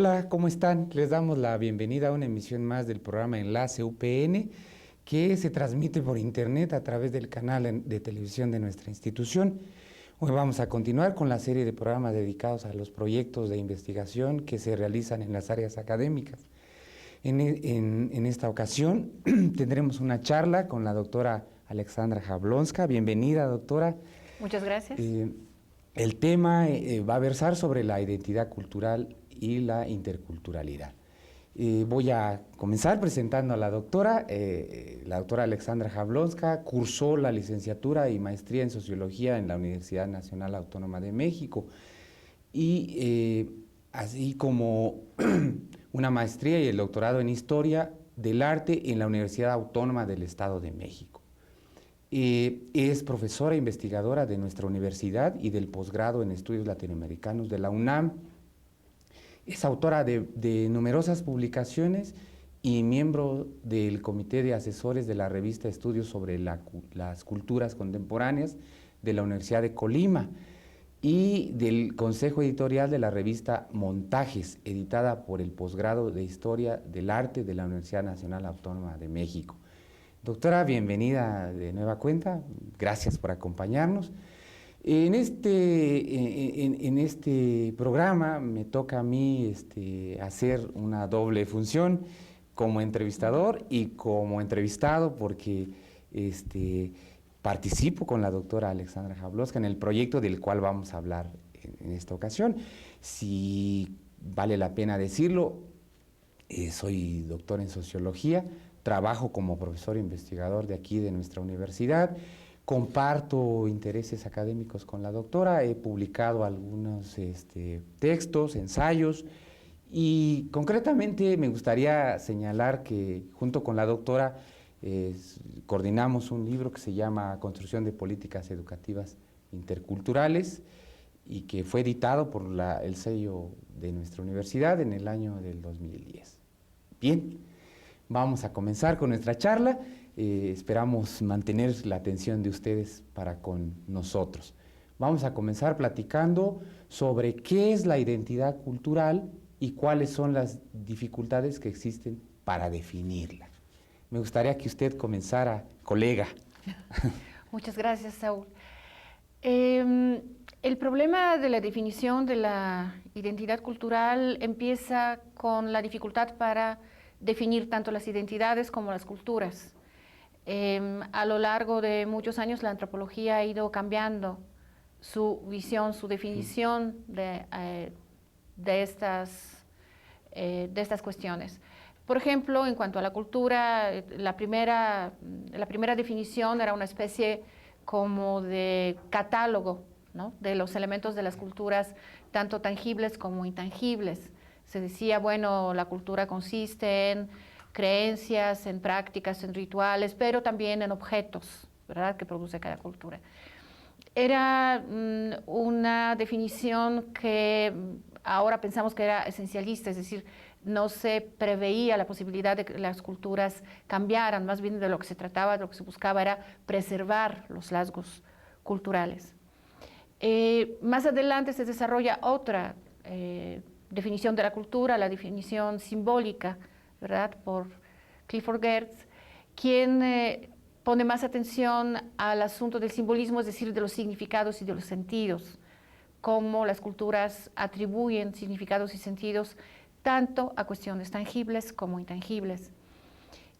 Hola, ¿cómo están? Les damos la bienvenida a una emisión más del programa Enlace UPN, que se transmite por internet a través del canal de televisión de nuestra institución. Hoy vamos a continuar con la serie de programas dedicados a los proyectos de investigación que se realizan en las áreas académicas. En esta ocasión tendremos una charla con la doctora Alexandra Jablonska. Bienvenida, doctora. Muchas gracias. El tema va a versar sobre la identidad cultural y la interculturalidad. Voy a comenzar presentando a la doctora. La doctora Alexandra Jablonska cursó la licenciatura y maestría en Sociología en la Universidad Nacional Autónoma de México y así como una maestría y el doctorado en Historia del Arte en la Universidad Autónoma del Estado de México. Es profesora e investigadora de nuestra universidad y del posgrado en estudios latinoamericanos de la UNAM. Es autora de numerosas publicaciones y miembro del comité de asesores de la revista Estudios sobre las Culturas Contemporáneas de la Universidad de Colima y del consejo editorial de la revista Montajes, editada por el posgrado de Historia del Arte de la Universidad Nacional Autónoma de México. Doctora, bienvenida de nueva cuenta, gracias por acompañarnos. En este programa me toca a mí hacer una doble función como entrevistador y como entrevistado porque participo con la doctora Alexandra Jablonska en el proyecto del cual vamos a hablar en esta ocasión. Si vale la pena decirlo, soy doctor en Sociología, trabajo como profesor investigador de aquí de nuestra universidad, comparto intereses académicos con la doctora, he publicado algunos textos, ensayos y concretamente me gustaría señalar que junto con la doctora coordinamos un libro que se llama Construcción de Políticas Educativas Interculturales y que fue editado por el sello de nuestra universidad en el año del 2010. Bien. Vamos a comenzar con nuestra charla, esperamos mantener la atención de ustedes para con nosotros. Vamos a comenzar platicando sobre qué es la identidad cultural y cuáles son las dificultades que existen para definirla. Me gustaría que usted comenzara, colega. Muchas gracias, Saúl. El problema de la definición de la identidad cultural empieza con la dificultad para definir tanto las identidades como las culturas. A lo largo de muchos años la antropología ha ido cambiando su visión, su definición de estas cuestiones. Por ejemplo, en cuanto a la cultura, la primera definición era una especie como de catálogo, ¿no?, de los elementos de las culturas, tanto tangibles como intangibles. Se decía, bueno, la cultura consiste en creencias, en prácticas, en rituales, pero también en objetos, ¿verdad?, que produce cada cultura. Era una definición que ahora pensamos que era esencialista, es decir, no se preveía la posibilidad de que las culturas cambiaran, más bien de lo que se trataba, de lo que se buscaba era preservar los rasgos culturales. Más adelante se desarrolla otra definición de la cultura, la definición simbólica, ¿verdad?, por Clifford Geertz, quien pone más atención al asunto del simbolismo, es decir, de los significados y de los sentidos, cómo las culturas atribuyen significados y sentidos tanto a cuestiones tangibles como intangibles.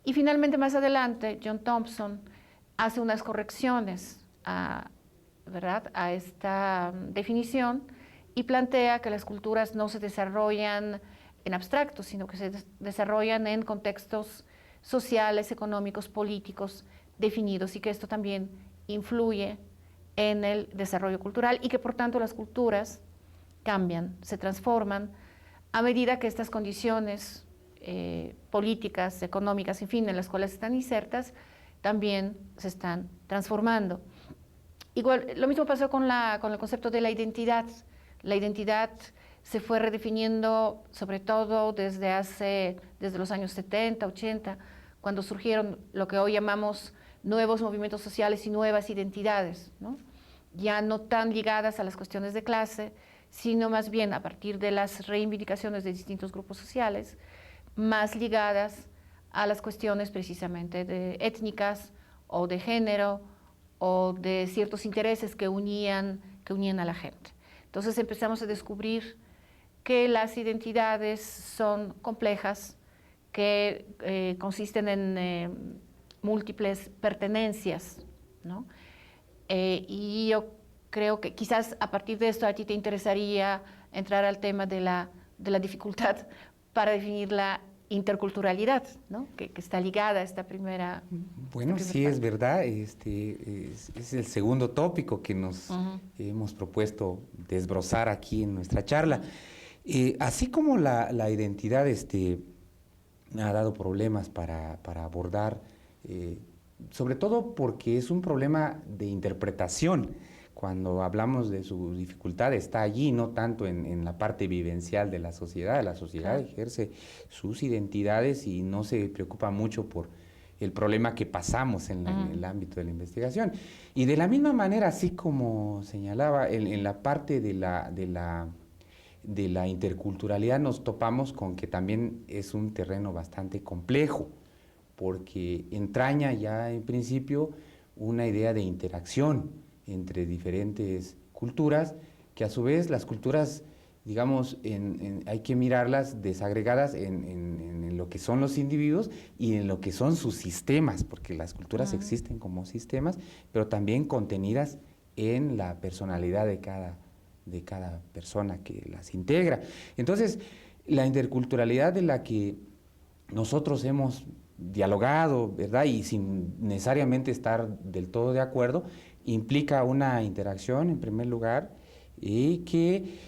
Y finalmente, más adelante, John Thompson hace unas correcciones ¿verdad?, a esta definición y plantea que las culturas no se desarrollan en abstracto, sino que se desarrollan en contextos sociales, económicos, políticos definidos, y que esto también influye en el desarrollo cultural y que por tanto las culturas cambian, se transforman a medida que estas condiciones políticas, económicas, en fin, en las cuales están insertas, también se están transformando. Igual, lo mismo pasó con el concepto de la identidad. La identidad se fue redefiniendo sobre todo desde los años 70, 80, cuando surgieron lo que hoy llamamos nuevos movimientos sociales y nuevas identidades, ¿no?, ya no tan ligadas a las cuestiones de clase, sino más bien a partir de las reivindicaciones de distintos grupos sociales, más ligadas a las cuestiones precisamente étnicas o de género o de ciertos intereses que unían a la gente. Entonces empezamos a descubrir que las identidades son complejas, que consisten en múltiples pertenencias, ¿no? Y yo creo que quizás a partir de esto a ti te interesaría entrar al tema de la dificultad para definir la interculturalidad, ¿no? Que está ligada a esta primera. Bueno, sí, es verdad. Es el segundo tópico que nos hemos propuesto desbrozar aquí en nuestra charla. Así como la identidad ha dado problemas para abordar, sobre todo porque es un problema de interpretación. Cuando hablamos de su dificultad está allí, no tanto en la parte vivencial de la sociedad. La sociedad ejerce sus identidades y no se preocupa mucho por el problema que pasamos en el ámbito de la investigación. Y de la misma manera, así como señalaba, en la parte de la interculturalidad nos topamos con que también es un terreno bastante complejo, porque entraña ya en principio una idea de interacción entre diferentes culturas, que a su vez las culturas, digamos, hay que mirarlas desagregadas en lo que son los individuos y en lo que son sus sistemas, porque las culturas existen como sistemas, pero también contenidas en la personalidad de cada persona que las integra. Entonces, la interculturalidad de la que nosotros hemos dialogado, ¿verdad? Y sin necesariamente estar del todo de acuerdo, implica una interacción en primer lugar y que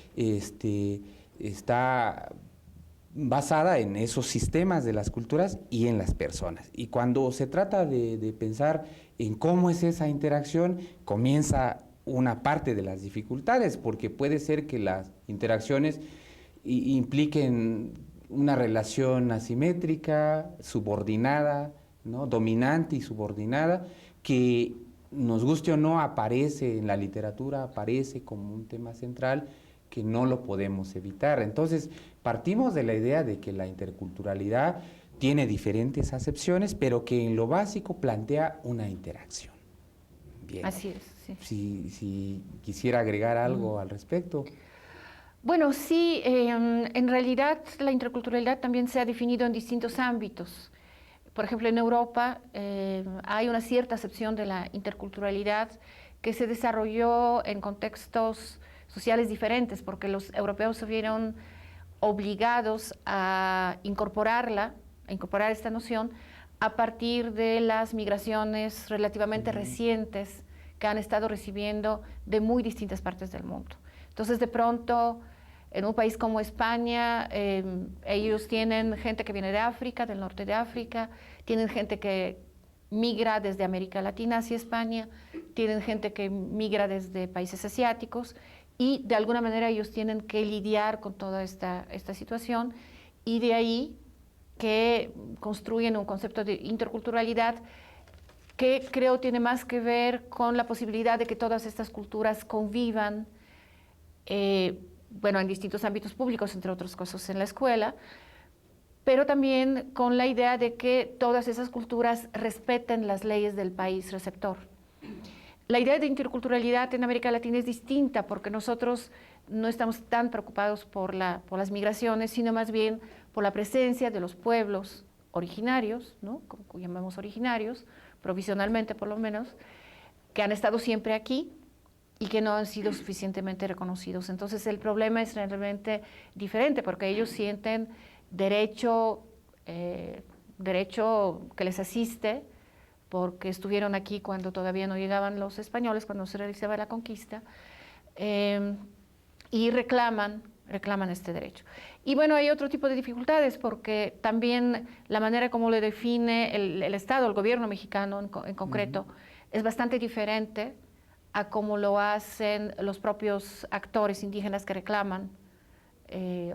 está basada en esos sistemas de las culturas y en las personas. Y cuando se trata de pensar en cómo es esa interacción, comienza una parte de las dificultades, porque puede ser que las interacciones impliquen una relación asimétrica, subordinada, ¿no? Dominante y subordinada, que nos guste o no aparece en la literatura, aparece como un tema central que no lo podemos evitar. Entonces, partimos de la idea de que la interculturalidad tiene diferentes acepciones, pero que en lo básico plantea una interacción. Bien. Así es, sí. Si quisiera agregar algo al respecto. Bueno, sí, en realidad la interculturalidad también se ha definido en distintos ámbitos. Por ejemplo, en Europa hay una cierta acepción de la interculturalidad que se desarrolló en contextos sociales diferentes, porque los europeos se vieron obligados a incorporar esta noción a partir de las migraciones relativamente recientes que han estado recibiendo de muy distintas partes del mundo. Entonces, de pronto, en un país como España, ellos tienen gente que viene de África, del norte de África, tienen gente que migra desde América Latina hacia España, tienen gente que migra desde países asiáticos y de alguna manera ellos tienen que lidiar con toda esta situación y de ahí que construyen un concepto de interculturalidad que creo tiene más que ver con la posibilidad de que todas estas culturas convivan en distintos ámbitos públicos, entre otras cosas en la escuela, pero también con la idea de que todas esas culturas respeten las leyes del país receptor. La idea de interculturalidad en América Latina es distinta porque nosotros no estamos tan preocupados por las migraciones, sino más bien por la presencia de los pueblos originarios, ¿no? Como llamamos originarios, provisionalmente por lo menos, que han estado siempre aquí y que no han sido suficientemente reconocidos. Entonces el problema es realmente diferente porque ellos sienten derecho que les asiste porque estuvieron aquí cuando todavía no llegaban los españoles, cuando se realizaba la conquista, y reclaman este derecho. Y bueno, hay otro tipo de dificultades pero también la manera como le define el Estado, el gobierno mexicano en concreto, es bastante diferente a cómo lo hacen los propios actores indígenas que reclaman,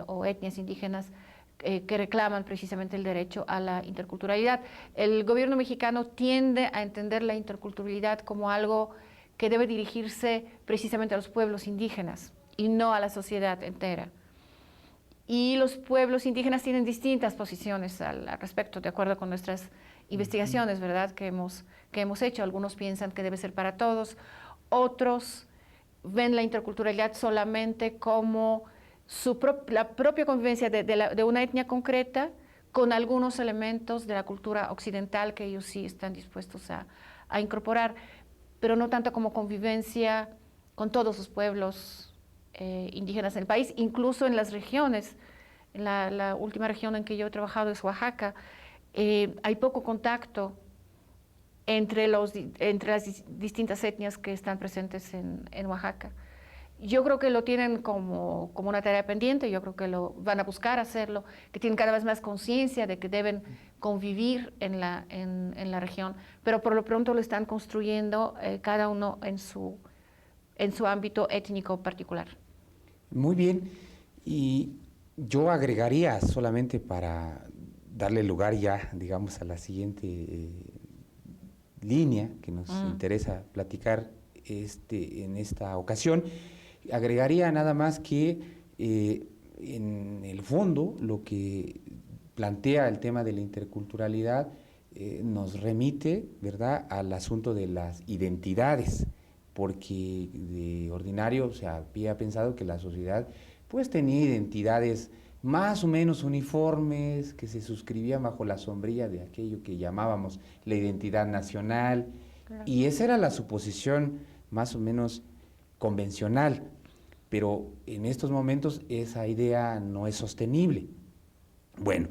o etnias indígenas que reclaman precisamente el derecho a la interculturalidad. El gobierno mexicano tiende a entender la interculturalidad como algo que debe dirigirse precisamente a los pueblos indígenas y no a la sociedad entera. Y los pueblos indígenas tienen distintas posiciones al respecto, de acuerdo con nuestras investigaciones, ¿verdad?, que hemos hecho. Algunos piensan que debe ser para todos, otros ven la interculturalidad solamente como la propia convivencia de una etnia concreta con algunos elementos de la cultura occidental que ellos sí están dispuestos a incorporar, pero no tanto como convivencia con todos los pueblos indígenas en el país, incluso en las regiones. En la última región en que yo he trabajado es Oaxaca. Hay poco contacto entre las distintas etnias que están presentes en Oaxaca. Yo creo que lo tienen como una tarea pendiente, yo creo que lo van a buscar hacerlo, que tienen cada vez más conciencia de que deben convivir en la región, pero por lo pronto lo están construyendo cada uno en su ámbito étnico particular. Muy bien, y yo agregaría solamente para darle lugar ya, digamos, a la siguiente línea que nos interesa platicar en esta ocasión, agregaría nada más que en el fondo lo que plantea el tema de la interculturalidad nos remite, ¿verdad?, al asunto de las identidades, porque de ordinario se había pensado que la sociedad pues tenía identidades más o menos uniformes, que se suscribían bajo la sombrilla de aquello que llamábamos la identidad nacional, claro. Y esa era la suposición más o menos convencional, pero en estos momentos esa idea no es sostenible. Bueno,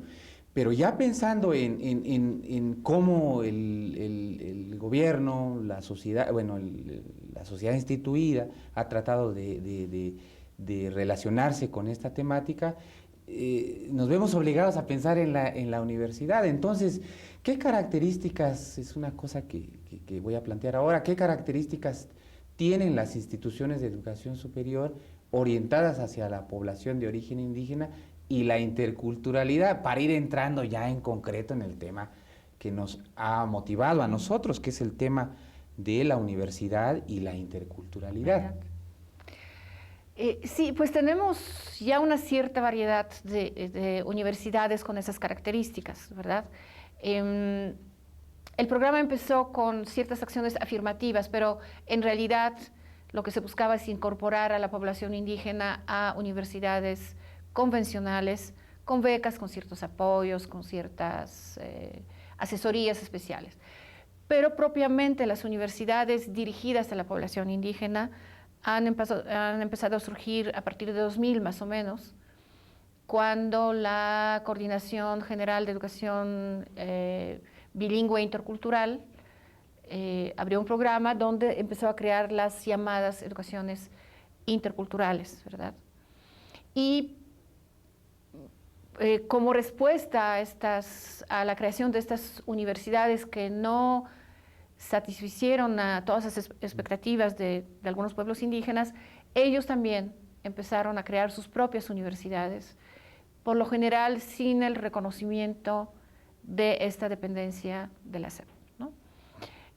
pero ya pensando en cómo el gobierno, la sociedad, bueno, la sociedad instituida ha tratado de relacionarse con esta temática, nos vemos obligados a pensar en la universidad. Entonces, ¿qué características, es una cosa que voy a plantear ahora, qué características tienen las instituciones de educación superior orientadas hacia la población de origen indígena y la interculturalidad, para ir entrando ya en concreto en el tema que nos ha motivado a nosotros, que es el tema de la universidad y la interculturalidad? Sí, pues tenemos ya una cierta variedad de universidades con esas características, ¿verdad? El programa empezó con ciertas acciones afirmativas, pero en realidad lo que se buscaba es incorporar a la población indígena a universidades convencionales, con becas, con ciertos apoyos, con ciertas asesorías especiales. Pero propiamente las universidades dirigidas a la población indígena han empezado a surgir a partir de 2000 más o menos, cuando la Coordinación General de Educación Bilingüe e Intercultural abrió un programa donde empezó a crear las llamadas educaciones interculturales, ¿verdad? Y como respuesta a la creación de estas universidades que no satisficieron a todas las expectativas de algunos pueblos indígenas, ellos también empezaron a crear sus propias universidades, por lo general sin el reconocimiento de esta dependencia de la SEP, ¿no?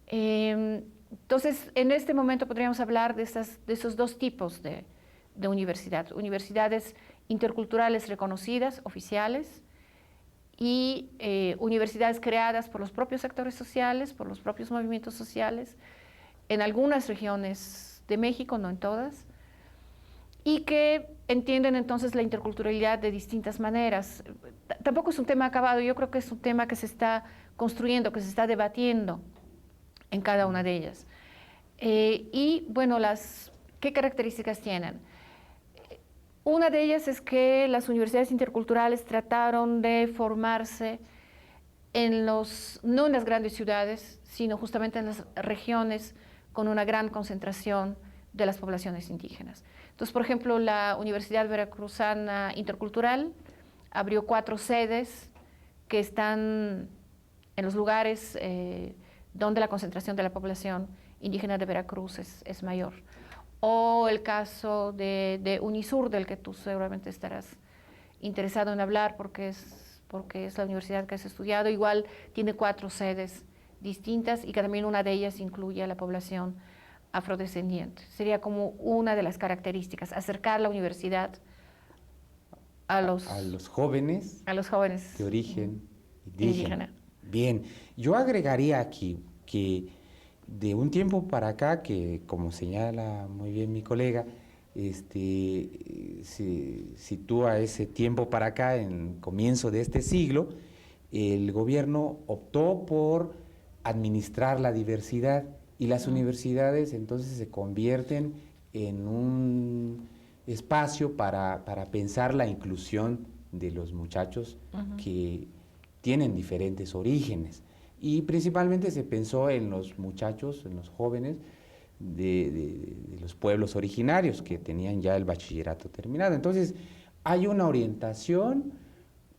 Entonces, en este momento podríamos hablar de esos dos tipos de universidad: universidades interculturales reconocidas, oficiales, y universidades creadas por los propios sectores sociales, por los propios movimientos sociales, en algunas regiones de México, no en todas, y que entienden entonces la interculturalidad de distintas maneras. Tampoco es un tema acabado, yo creo que es un tema que se está construyendo, que se está debatiendo en cada una de ellas. Y bueno, ¿qué características tienen? Una de ellas es que las universidades interculturales trataron de formarse no en las grandes ciudades, sino justamente en las regiones con una gran concentración de las poblaciones indígenas. Entonces, por ejemplo, la Universidad Veracruzana Intercultural abrió 4 sedes que están en los lugares donde la concentración de la población indígena de Veracruz es mayor. O el caso de Unisur, del que tú seguramente estarás interesado en hablar porque es la universidad que has estudiado. Igual tiene 4 sedes distintas y que también una de ellas incluye a la población afrodescendiente. Sería como una de las características, acercar la universidad a los jóvenes de origen indígena. Bien, yo agregaría aquí que de un tiempo para acá, que como señala muy bien mi colega, se sitúa ese tiempo para acá, en comienzo de este siglo, el gobierno optó por administrar la diversidad y las universidades entonces se convierten en un espacio para pensar la inclusión de los muchachos que tienen diferentes orígenes. Y principalmente se pensó en los muchachos, en los jóvenes de los pueblos originarios que tenían ya el bachillerato terminado. Entonces, hay una orientación,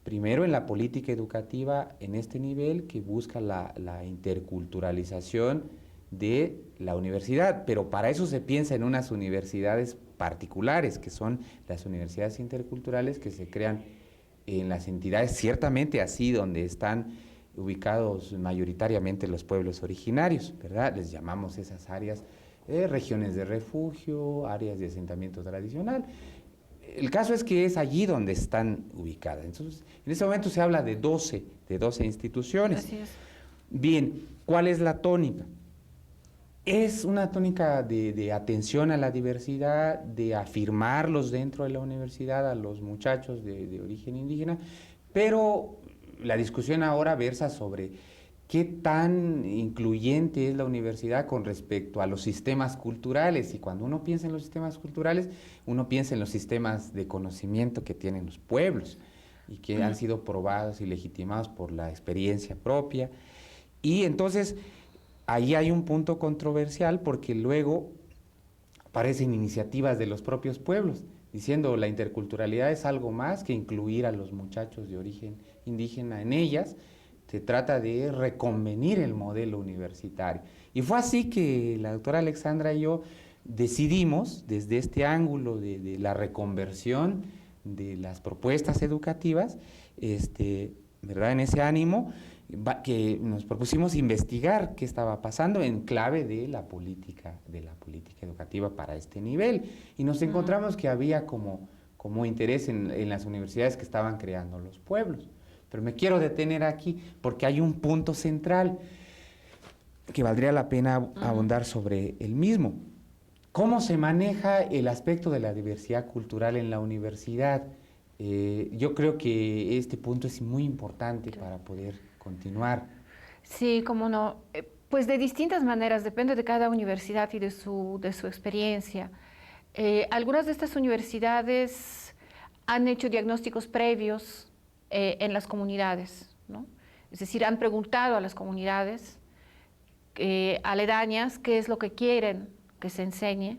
primero en la política educativa en este nivel, que busca la interculturalización de la universidad, pero para eso se piensa en unas universidades particulares, que son las universidades interculturales que se crean en las entidades, ciertamente así donde están ubicados mayoritariamente los pueblos originarios, ¿verdad? Les llamamos esas áreas regiones de refugio, áreas de asentamiento tradicional. El caso es que es allí donde están ubicadas. Entonces, en ese momento se habla de 12 instituciones. Así es. Bien, ¿cuál es la tónica? Es una tónica de atención a la diversidad, de afirmarlos dentro de la universidad a los muchachos de origen indígena, pero la discusión ahora versa sobre qué tan incluyente es la universidad con respecto a los sistemas culturales. Y cuando uno piensa en los sistemas culturales, uno piensa en los sistemas de conocimiento que tienen los pueblos y que han sido probados y legitimados por la experiencia propia. Y entonces ahí hay un punto controversial porque luego aparecen iniciativas de los propios pueblos diciendo la interculturalidad es algo más que incluir a los muchachos de origen indígena en ellas. Se trata de reconvenir el modelo universitario. Y fue así que la doctora Alexandra y yo decidimos, desde este ángulo de la reconversión de las propuestas educativas, ¿verdad? En ese ánimo, que nos propusimos investigar qué estaba pasando en clave de la política educativa para este nivel. Y nos encontramos que había como interés en las universidades que estaban creando los pueblos. Pero me quiero detener aquí porque hay un punto central que valdría la pena abundar sobre el mismo. ¿Cómo se maneja el aspecto de la diversidad cultural en la universidad? Yo creo que este punto es muy importante para poder continuar. Sí, cómo no. Pues de distintas maneras, depende de cada universidad y de su experiencia. Algunas de estas universidades han hecho diagnósticos previos en las comunidades, ¿no? Es decir, han preguntado a las comunidades aledañas qué es lo que quieren que se enseñe,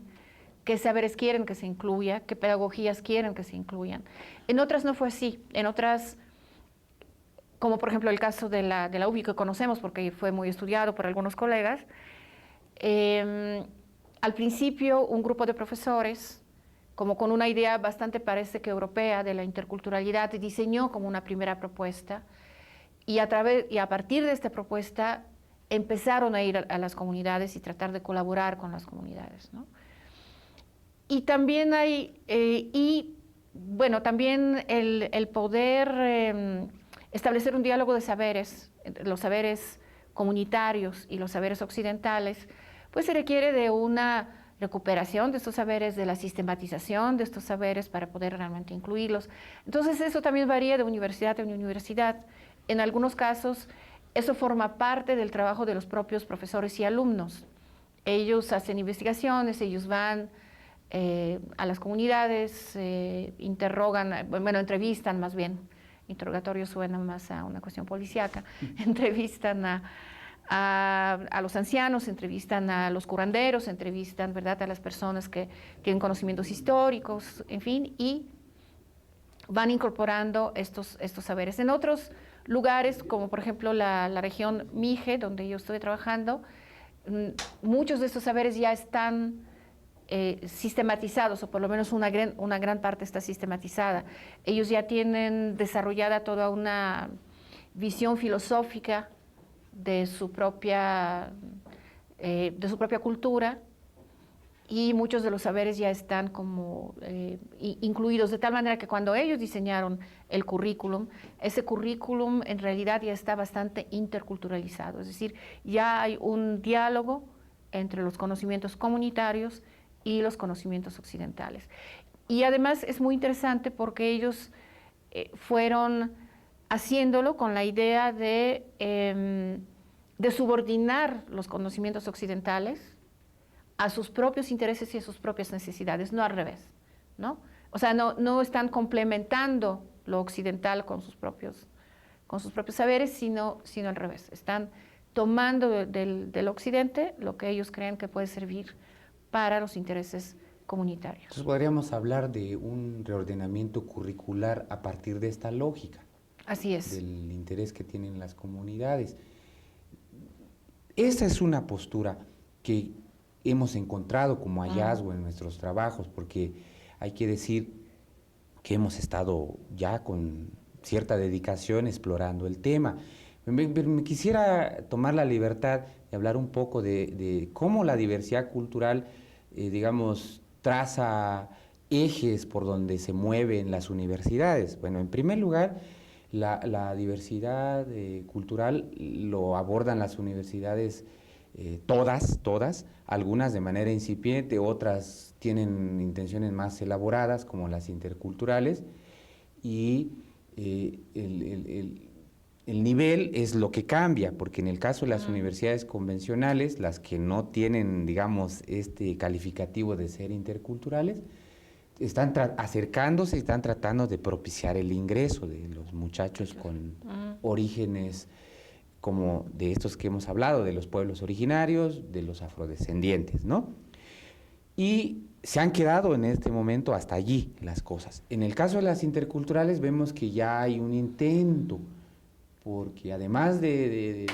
qué saberes quieren que se incluya, qué pedagogías quieren que se incluyan. En otras no fue así, en otras, como por ejemplo el caso de la UBI que conocemos porque fue muy estudiado por algunos colegas, al principio un grupo de profesores, como con una idea bastante parece que europea de la interculturalidad, diseñó como una primera propuesta y a partir de esta propuesta empezaron a ir a las comunidades y tratar de colaborar con las comunidades, ¿no? Y también hay, también el poder establecer un diálogo de saberes, los saberes comunitarios y los saberes occidentales, pues se requiere de una recuperación de estos saberes, de la sistematización de estos saberes para poder realmente incluirlos. Entonces eso también varía de universidad a universidad. En algunos casos eso forma parte del trabajo de los propios profesores y alumnos. Ellos hacen investigaciones, ellos van a las comunidades, interrogan, bueno, entrevistan más bien, interrogatorio suena más a una cuestión policíaca, entrevistan a los ancianos, entrevistan a los curanderos, entrevistan, ¿verdad?, a las personas que tienen conocimientos históricos, en fin, y van incorporando estos saberes. En otros lugares, como por ejemplo la región Mije, donde yo estoy trabajando, muchos de estos saberes ya están sistematizados, o por lo menos una gran parte está sistematizada. Ellos ya tienen desarrollada toda una visión filosófica de su propia cultura y muchos de los saberes ya están como incluidos, de tal manera que cuando ellos diseñaron el currículum, ese currículum en realidad ya está bastante interculturalizado, es decir, ya hay un diálogo entre los conocimientos comunitarios y los conocimientos occidentales. Y además es muy interesante porque ellos fueron haciéndolo con la idea de subordinar los conocimientos occidentales a sus propios intereses y a sus propias necesidades, no al revés, ¿no? O sea, no están complementando lo occidental con sus propios saberes, sino al revés. Están tomando del occidente lo que ellos creen que puede servir para los intereses comunitarios. Entonces podríamos hablar de un reordenamiento curricular a partir de esta lógica. Así es. Del interés que tienen las comunidades. Esa es una postura que hemos encontrado como hallazgo en nuestros trabajos, porque hay que decir que hemos estado ya con cierta dedicación explorando el tema. Me quisiera tomar la libertad de hablar un poco de cómo la diversidad cultural, digamos, traza ejes por donde se mueven las universidades. Bueno, en primer lugar, la diversidad cultural lo abordan las universidades todas, algunas de manera incipiente, otras tienen intenciones más elaboradas, como las interculturales, y el nivel es lo que cambia, porque en el caso de las universidades convencionales, las que no tienen, digamos, este calificativo de ser interculturales, están acercándose, están tratando de propiciar el ingreso de los muchachos con orígenes como de estos que hemos hablado, de los pueblos originarios, de los afrodescendientes, ¿no? Y se han quedado en este momento hasta allí las cosas. En el caso de las interculturales vemos que ya hay un intento, porque además de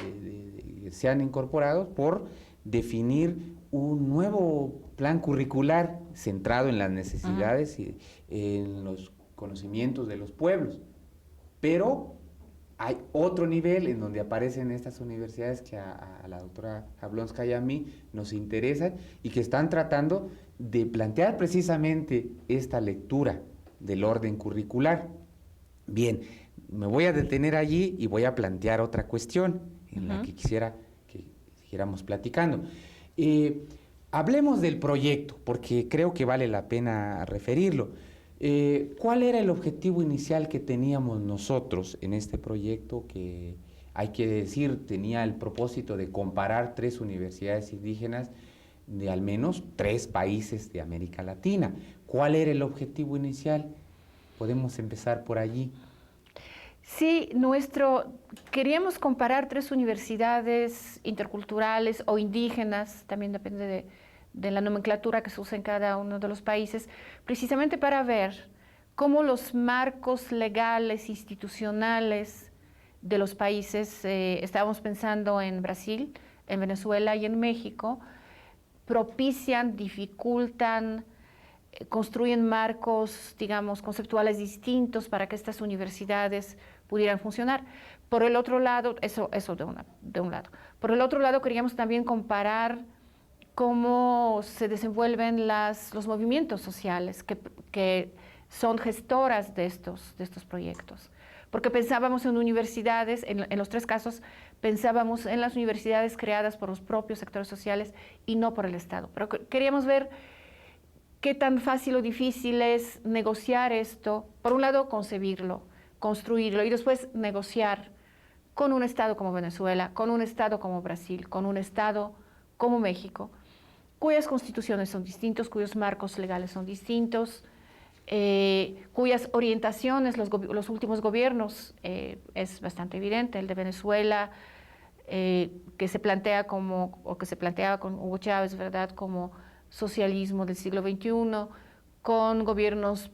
se han incorporado por definir un nuevo plan curricular centrado en las necesidades y en los conocimientos de los pueblos. Pero hay otro nivel en donde aparecen estas universidades que a la doctora Jablonska y a mí nos interesan y que están tratando de plantear precisamente esta lectura del orden curricular. Bien, me voy a detener allí y voy a plantear otra cuestión en la que quisiera que siguiéramos platicando. Hablemos del proyecto, porque creo que vale la pena referirlo. ¿Cuál era el objetivo inicial que teníamos nosotros en este proyecto que, hay que decir, tenía el propósito de comparar 3 universidades indígenas de al menos 3 países de América Latina? ¿Cuál era el objetivo inicial? Podemos empezar por allí. Sí, queríamos comparar 3 universidades interculturales o indígenas, también depende de la nomenclatura que se usa en cada uno de los países, precisamente para ver cómo los marcos legales, institucionales de los países, estábamos pensando en Brasil, en Venezuela y en México, propician, dificultan, construyen marcos, digamos, conceptuales distintos para que estas universidades pudieran funcionar. Por el otro lado, eso de un lado. Por el otro lado, queríamos también comparar cómo se desenvuelven los movimientos sociales que son gestoras de estos proyectos. Porque pensábamos en universidades, en los 3 casos, pensábamos en las universidades creadas por los propios sectores sociales y no por el Estado. Pero queríamos ver qué tan fácil o difícil es negociar esto, por un lado concebirlo, construirlo y después negociar con un Estado como Venezuela, con un Estado como Brasil, con un Estado como México, cuyas constituciones son distintos, cuyos marcos legales son distintos, cuyas orientaciones los últimos gobiernos es bastante evidente, el de Venezuela, que se planteaba con Hugo Chávez, ¿verdad?, como socialismo del siglo XXI, con gobiernos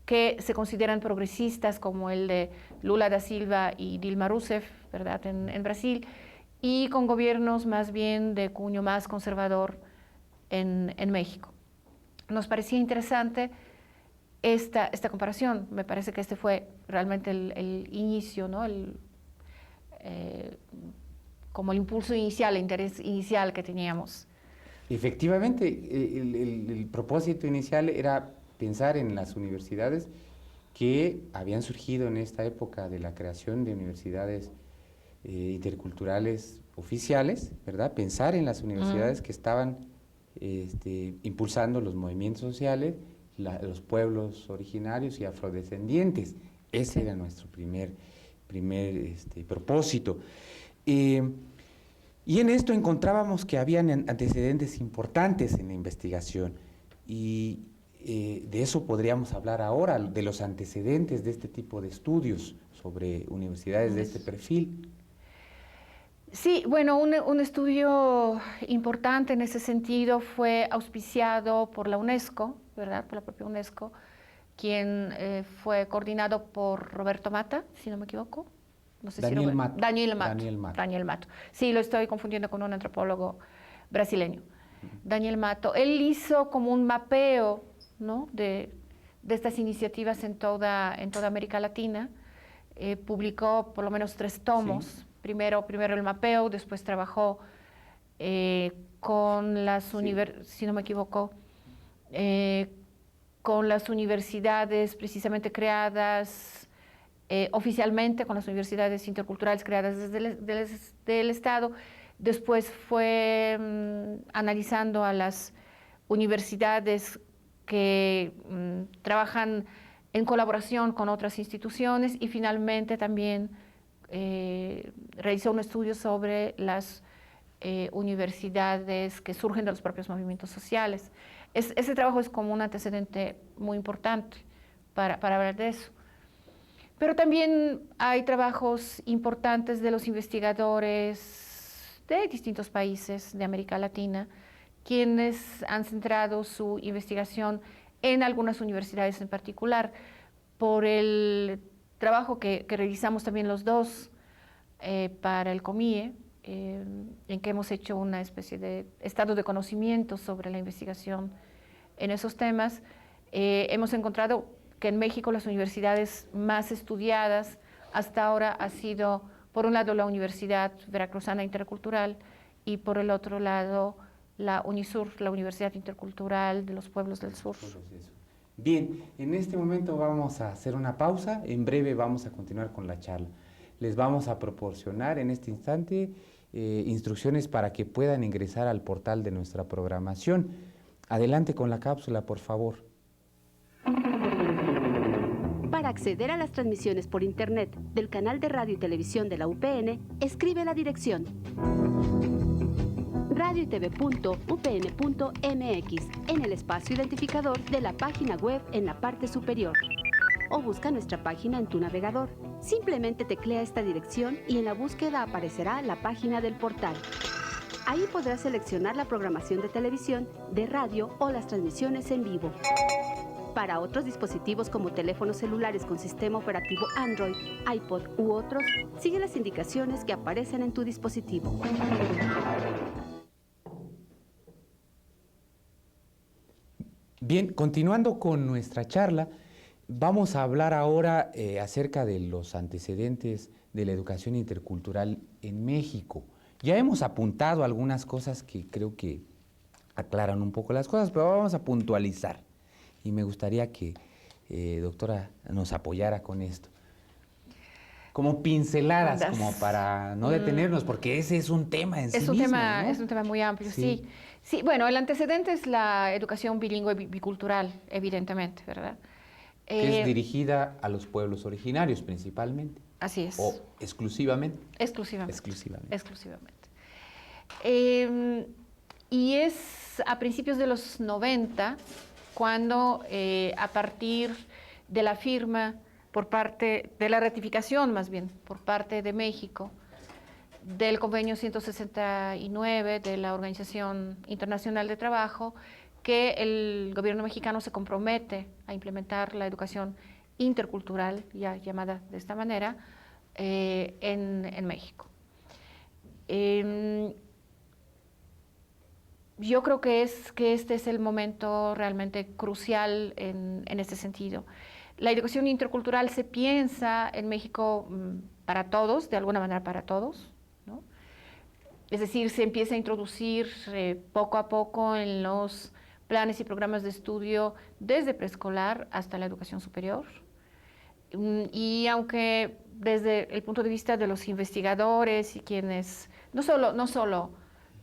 que se consideran progresistas como el de Lula da Silva y Dilma Rousseff, ¿verdad?, en Brasil, y con gobiernos más bien de cuño más conservador en México. Nos parecía interesante esta comparación. Me parece que este fue realmente el inicio, ¿no?, como el impulso inicial, el interés inicial que teníamos Efectivamente, el propósito inicial era pensar en las universidades que habían surgido en esta época de la creación de universidades interculturales oficiales, ¿verdad? Pensar en las universidades que estaban impulsando los movimientos sociales, los pueblos originarios y afrodescendientes. Ese era nuestro primer propósito. Y en esto encontrábamos que habían antecedentes importantes en la investigación y de eso podríamos hablar ahora, de los antecedentes de este tipo de estudios sobre universidades de este perfil. Sí, bueno, un estudio importante en ese sentido fue auspiciado por la UNESCO, ¿verdad? Por la propia UNESCO, quien fue coordinado por Roberto Mata, si no me equivoco. No sé Daniel si Mato. Daniel Mato. Daniel Mato. Sí, lo estoy confundiendo con un antropólogo brasileño. Daniel Mato. Él hizo como un mapeo, ¿no?, de estas iniciativas en toda América Latina. Publicó por lo menos 3 tomos. Sí. Primero el mapeo, después trabajó con las si no me equivoco, con las universidades precisamente creadas oficialmente, con las universidades interculturales creadas desde el Estado. Después fue analizando a las universidades que trabajan en colaboración con otras instituciones y finalmente también realizó un estudio sobre las universidades que surgen de los propios movimientos sociales. Ese trabajo es como un antecedente muy importante para hablar de eso. Pero también hay trabajos importantes de los investigadores de distintos países de América Latina, quienes han centrado su investigación en algunas universidades en particular, por el trabajo que realizamos también los dos para el COMIE, en que hemos hecho una especie de estado de conocimiento sobre la investigación en esos temas. Hemos encontrado que en México las universidades más estudiadas hasta ahora ha sido, por un lado, la Universidad Veracruzana Intercultural y por el otro lado, la UNISUR, la Universidad Intercultural de los Pueblos del Sur. Bien, en este momento vamos a hacer una pausa, en breve vamos a continuar con la charla. Les vamos a proporcionar en este instante instrucciones para que puedan ingresar al portal de nuestra programación. Adelante con la cápsula, por favor. Para acceder a las transmisiones por internet del canal de radio y televisión de la UPN, escribe la dirección radioytv.upn.mx en el espacio identificador de la página web en la parte superior. O busca nuestra página en tu navegador. Simplemente teclea esta dirección y en la búsqueda aparecerá la página del portal. Ahí podrás seleccionar la programación de televisión, de radio o las transmisiones en vivo. Para otros dispositivos como teléfonos celulares con sistema operativo Android, iPod u otros, sigue las indicaciones que aparecen en tu dispositivo. Bien, continuando con nuestra charla, vamos a hablar ahora acerca de los antecedentes de la educación intercultural en México. Ya hemos apuntado algunas cosas que creo que aclaran un poco las cosas, pero vamos a puntualizar. Y me gustaría que, doctora, nos apoyara con esto. Como pinceladas, como para no detenernos, porque ese es un tema en sí mismo, ¿no? Es un tema muy amplio, sí. Sí, bueno, el antecedente es la educación bilingüe bicultural, evidentemente, ¿verdad? Que es dirigida a los pueblos originarios principalmente. Así es. ¿O exclusivamente? Exclusivamente. Exclusivamente. Exclusivamente. Y es a principios de los 90 cuando a partir de la firma por parte, de la ratificación más bien, por parte de México, del convenio 169 de la Organización Internacional de Trabajo, que el gobierno mexicano se compromete a implementar la educación intercultural, ya llamada de esta manera, en México. Yo creo que este es el momento realmente crucial en este sentido. La educación intercultural se piensa en México para todos, de alguna manera para todos, ¿no? Es decir, se empieza a introducir poco a poco en los planes y programas de estudio desde preescolar hasta la educación superior. Y aunque desde el punto de vista de los investigadores y quienes, no solo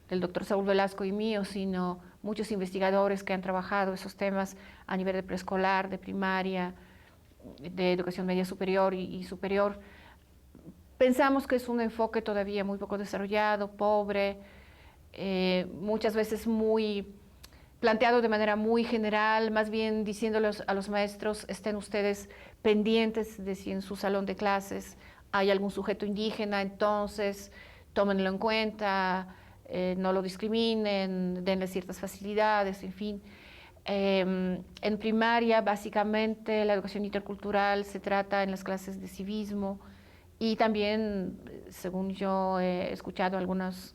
del doctor Saúl Velasco y mío, sino muchos investigadores que han trabajado esos temas a nivel de preescolar, de primaria, de educación media superior y superior, pensamos que es un enfoque todavía muy poco desarrollado, pobre, muchas veces muy planteado de manera muy general, más bien diciéndoles a los maestros, estén ustedes pendientes de si en su salón de clases hay algún sujeto indígena, entonces tómenlo en cuenta, no lo discriminen, denle ciertas facilidades, en fin. En primaria, básicamente, la educación intercultural se trata en las clases de civismo y también, según yo he escuchado algunos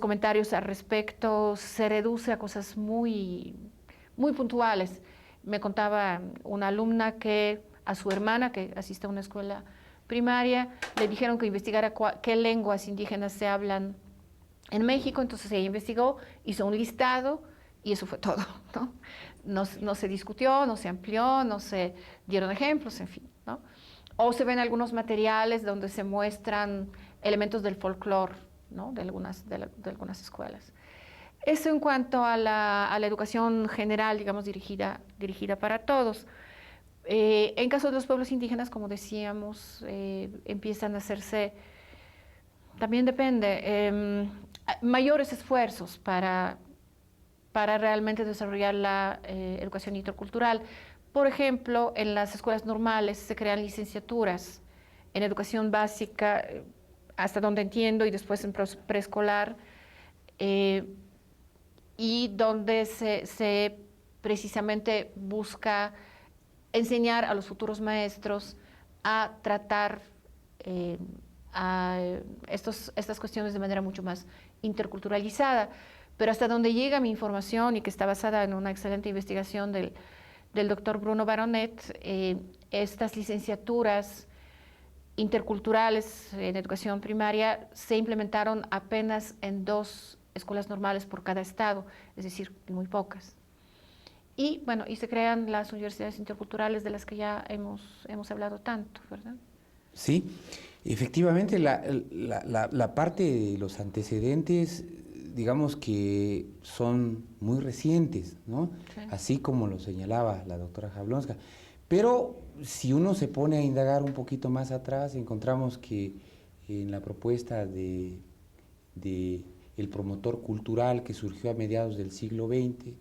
comentarios al respecto, se reduce a cosas muy puntuales. Me contaba una alumna que a su hermana, que asiste a una escuela primaria, le dijeron que investigara qué lenguas indígenas se hablan en México, entonces ella investigó, hizo un listado y eso fue todo, ¿no? No se discutió, no se amplió, no se dieron ejemplos, en fin, ¿no? O se ven algunos materiales donde se muestran elementos del folclore, ¿no? de algunas escuelas. Eso en cuanto a la educación general, digamos, dirigida para todos. En caso de los pueblos indígenas, como decíamos, empiezan a hacerse, también depende, mayores esfuerzos para realmente desarrollar la educación intercultural. Por ejemplo, en las escuelas normales se crean licenciaturas en educación básica, hasta donde entiendo, y después en preescolar, y donde se precisamente busca enseñar a los futuros maestros a tratar estas cuestiones de manera mucho más interculturalizada. Pero hasta donde llega mi información, y que está basada en una excelente investigación del doctor Bruno Baronet, estas licenciaturas interculturales en educación primaria se implementaron apenas en 2 escuelas normales por cada estado, es decir, muy pocas. Y bueno, y se crean las universidades interculturales de las que ya hemos hablado tanto, ¿verdad? Sí, efectivamente la parte de los antecedentes, digamos que son muy recientes, ¿no? Sí. Así como lo señalaba la doctora Jablonska. Pero si uno se pone a indagar un poquito más atrás, encontramos que en la propuesta de el promotor cultural que surgió a mediados del siglo XX,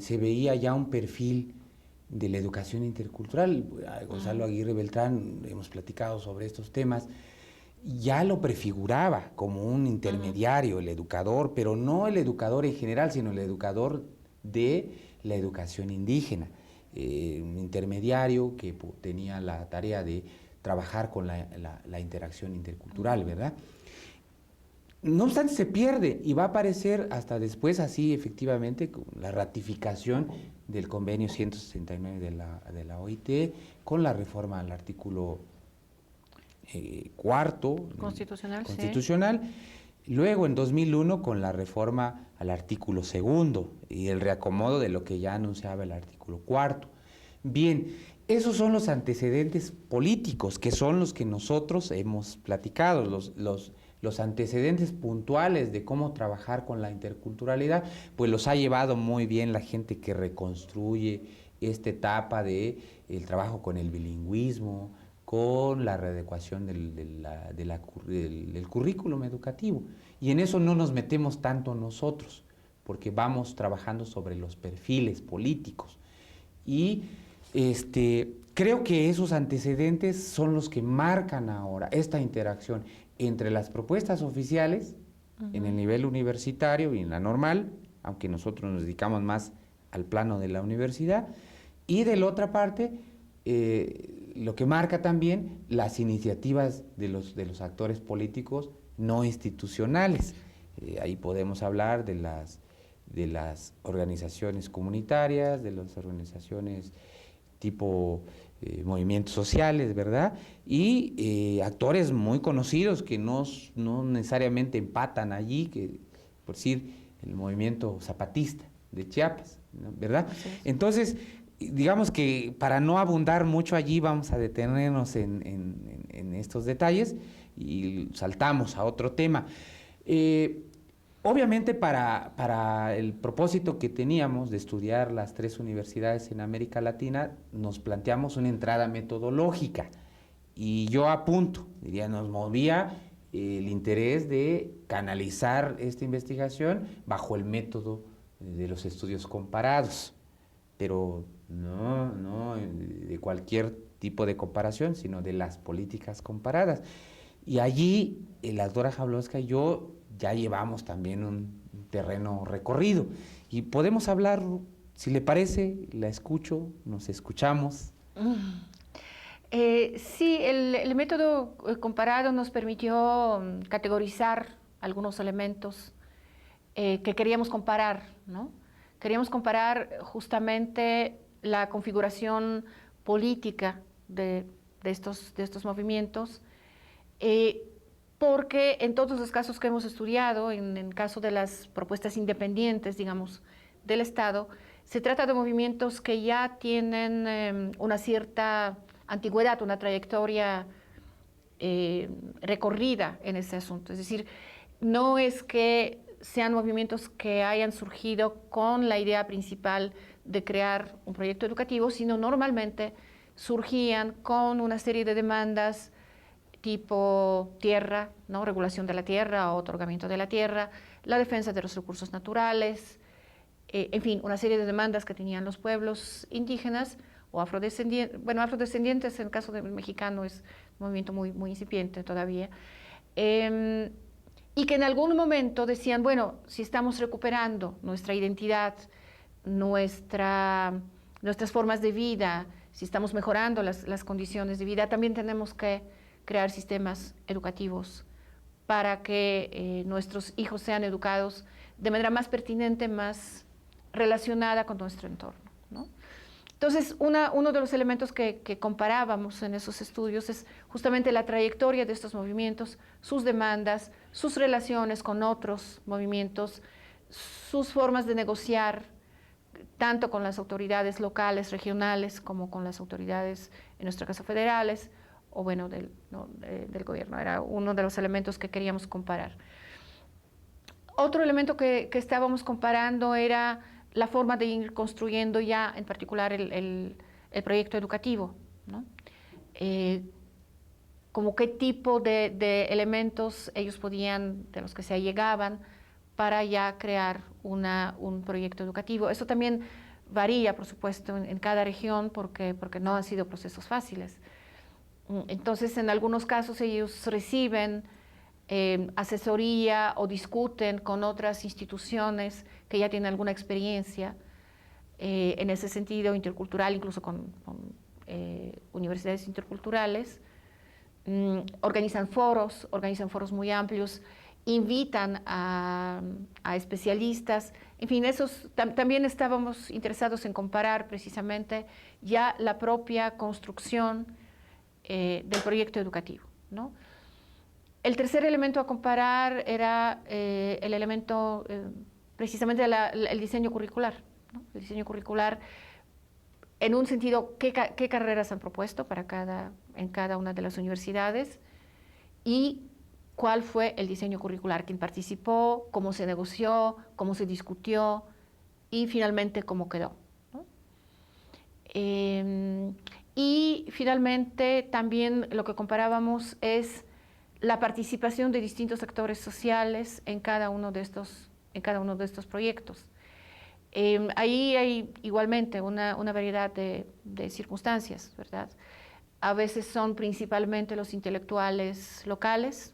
se veía ya un perfil de la educación intercultural. Gonzalo Aguirre Beltrán, hemos platicado sobre estos temas, ya lo prefiguraba como un intermediario, el educador, pero no el educador en general, sino el educador de la educación indígena. Un intermediario que tenía la tarea de trabajar con la interacción intercultural, ¿verdad? No obstante, se pierde y va a aparecer hasta después, así efectivamente, con la ratificación del convenio 169 de la OIT, con la reforma al artículo cuarto constitucional. Sí. Luego, en 2001, con la reforma al artículo 2 y el reacomodo de lo que ya anunciaba el artículo 4. Bien, esos son los antecedentes políticos, que son los que nosotros hemos platicado, los antecedentes puntuales de cómo trabajar con la interculturalidad, pues los ha llevado muy bien la gente que reconstruye esta etapa del trabajo con el bilingüismo, con la readecuación del currículum educativo. Y en eso no nos metemos tanto nosotros, porque vamos trabajando sobre los perfiles políticos. Y creo que esos antecedentes son los que marcan ahora esta interacción entre las propuestas oficiales en el nivel universitario y en la normal, aunque nosotros nos dedicamos más al plano de la universidad, y de la otra parte, lo que marca también las iniciativas de los actores políticos no institucionales. Ahí podemos hablar de las organizaciones comunitarias, de las organizaciones tipo movimientos sociales, ¿verdad? Y actores muy conocidos que no necesariamente empatan allí, que por decir el movimiento zapatista de Chiapas, ¿no? ¿Verdad? Entonces, digamos que para no abundar mucho allí, vamos a detenernos en estos detalles y saltamos a otro tema. Obviamente para el propósito que teníamos de estudiar las 3 universidades en América Latina, nos planteamos una entrada metodológica y yo apunto, diría, nos movía el interés de canalizar esta investigación bajo el método de los estudios comparados, pero no de cualquier tipo de comparación, sino de las políticas comparadas. Y allí la doctora Jablonska y yo ya llevamos también un terreno recorrido y podemos hablar, si le parece, la escucho, nos escuchamos. Sí, el método comparado nos permitió categorizar algunos elementos que queríamos comparar, ¿no? Queríamos comparar justamente la configuración política de estos movimientos, porque en todos los casos que hemos estudiado, en el caso de las propuestas independientes, digamos, del Estado, se trata de movimientos que ya tienen una cierta antigüedad, una trayectoria recorrida en ese asunto. Es decir, no es que sean movimientos que hayan surgido con la idea principal de crear un proyecto educativo, sino normalmente surgían con una serie de demandas tipo tierra, ¿no? Regulación de la tierra o otorgamiento de la tierra, la defensa de los recursos naturales, en fin, una serie de demandas que tenían los pueblos indígenas o afrodescendientes. Bueno, afrodescendientes en el caso del mexicano es un movimiento muy, muy incipiente todavía, y que en algún momento decían, bueno, si estamos recuperando nuestra identidad, nuestras formas de vida, si estamos mejorando las condiciones de vida, también tenemos que crear sistemas educativos para que nuestros hijos sean educados de manera más pertinente, más relacionada con nuestro entorno, ¿no? Entonces, uno de los elementos que comparábamos en esos estudios es justamente la trayectoria de estos movimientos, sus demandas, sus relaciones con otros movimientos, sus formas de negociar, tanto con las autoridades locales, regionales, como con las autoridades, en nuestro caso, federales, o bueno, del gobierno. Era uno de los elementos que queríamos comparar. Otro elemento que estábamos comparando era la forma de ir construyendo ya, en particular, el proyecto educativo, ¿no? Como qué tipo de elementos ellos podían, de los que se allegaban, para ya crear un proyecto educativo. Eso también varía, por supuesto, en cada región, porque no han sido procesos fáciles. Entonces, en algunos casos ellos reciben asesoría o discuten con otras instituciones que ya tienen alguna experiencia en ese sentido intercultural, incluso con universidades interculturales. Organizan foros muy amplios, invitan a especialistas. En fin, también estábamos interesados en comparar precisamente ya la propia construcción del proyecto educativo, ¿no? El tercer elemento a comparar era el elemento precisamente el diseño curricular, ¿no? El diseño curricular en un sentido, qué carreras han propuesto en cada una de las universidades y cuál fue el diseño curricular, quién participó, cómo se negoció, cómo se discutió y finalmente cómo quedó, ¿no? Y finalmente también lo que comparábamos es la participación de distintos actores sociales en cada uno de estos proyectos. Ahí hay igualmente una variedad de circunstancias, ¿verdad? A veces son principalmente los intelectuales locales,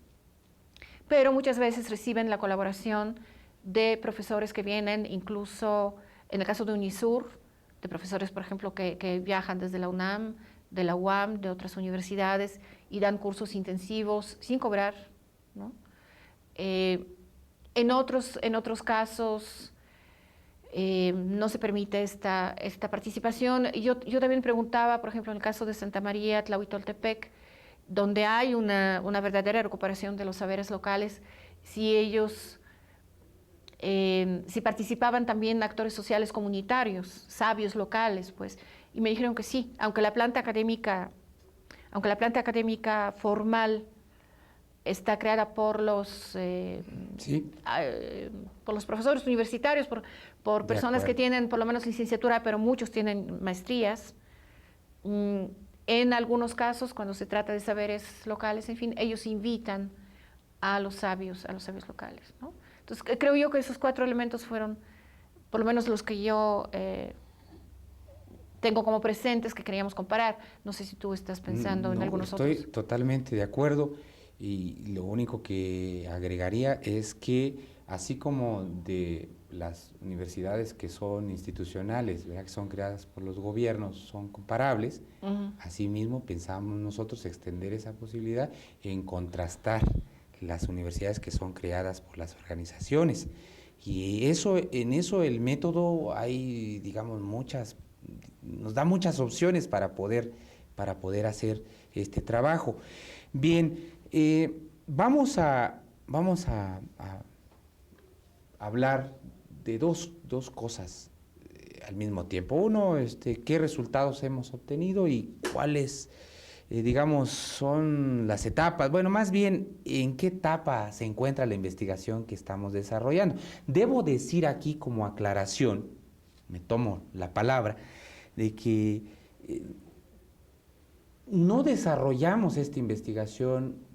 pero muchas veces reciben la colaboración de profesores que vienen, incluso en el caso de UNISUR, de profesores, por ejemplo, que viajan desde la UNAM, de la UAM, de otras universidades, y dan cursos intensivos sin cobrar, ¿no? En otros casos, no se permite esta participación. Y yo también preguntaba, por ejemplo, en el caso de Santa María Tlahuitoltepec, donde hay una verdadera recuperación de los saberes locales, si ellos, si participaban también actores sociales comunitarios, sabios locales, pues, y me dijeron que sí, aunque la planta académica formal está creada por los profesores universitarios, por personas que tienen por lo menos licenciatura, pero muchos tienen maestrías. En algunos casos, cuando se trata de saberes locales, en fin, ellos invitan a los sabios locales, ¿no? Entonces, creo yo que esos 4 elementos fueron, por lo menos los que yo tengo como presentes que queríamos comparar. No sé si tú estás pensando en algunos otros. Estoy totalmente de acuerdo, y lo único que agregaría es que así como de las universidades que son institucionales, ¿verdad?, que son creadas por los gobiernos, son comparables, asimismo pensamos nosotros extender esa posibilidad en contrastar las universidades que son creadas por las organizaciones. Y en eso el método hay, digamos, nos da muchas opciones para poder hacer este trabajo. Bien, vamos a hablar de dos cosas al mismo tiempo. Uno, qué resultados hemos obtenido y cuáles, digamos, son las etapas. Bueno, más bien, ¿en qué etapa se encuentra la investigación que estamos desarrollando? Debo decir aquí como aclaración, me tomo la palabra, de que no desarrollamos esta investigación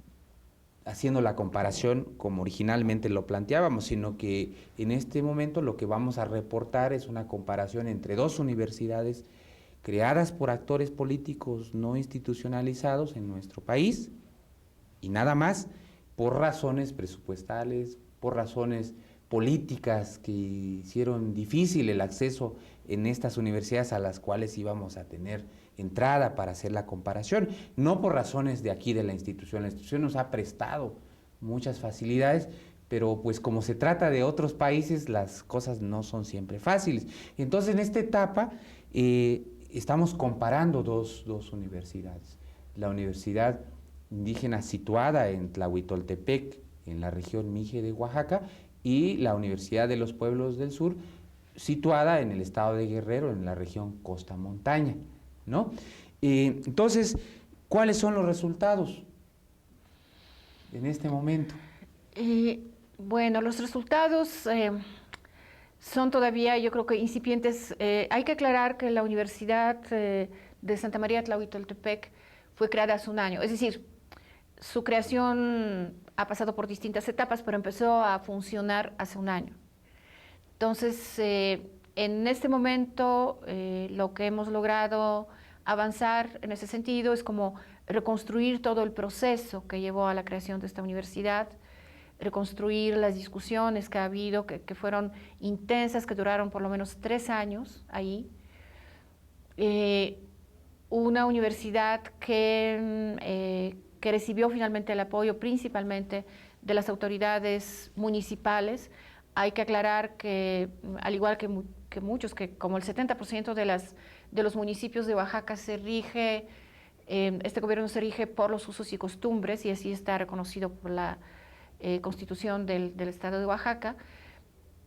haciendo la comparación como originalmente lo planteábamos, sino que en este momento lo que vamos a reportar es una comparación entre 2 universidades creadas por actores políticos no institucionalizados en nuestro país, y nada más, por razones presupuestales, por razones políticas que hicieron difícil el acceso en estas universidades a las cuales íbamos a tener entrada para hacer la comparación, no por razones de aquí de la institución nos ha prestado muchas facilidades, pero pues como se trata de otros países, las cosas no son siempre fáciles. Entonces en esta etapa estamos comparando dos universidades, la Universidad Indígena situada en Tlahuitoltepec, en la región Mije de Oaxaca, y la Universidad de los Pueblos del Sur, situada en el estado de Guerrero, en la región Costa Montaña, ¿no? Entonces, ¿cuáles son los resultados en este momento? Bueno, los resultados son todavía, yo creo que incipientes. Hay que aclarar que la Universidad de Santa María Tlahuitoltepec fue creada hace un año, es decir, su creación ha pasado por distintas etapas, pero empezó a funcionar hace un año. Entonces, en este momento, lo que hemos logrado avanzar en ese sentido es como reconstruir todo el proceso que llevó a la creación de esta universidad, reconstruir las discusiones que ha habido, que fueron intensas, que duraron por lo menos 3 años ahí. Una universidad que recibió finalmente el apoyo principalmente de las autoridades municipales. Hay que aclarar que, al igual que muchos, que como el 70% de los municipios de Oaxaca este gobierno se rige por los usos y costumbres, y así está reconocido por la Constitución del Estado de Oaxaca,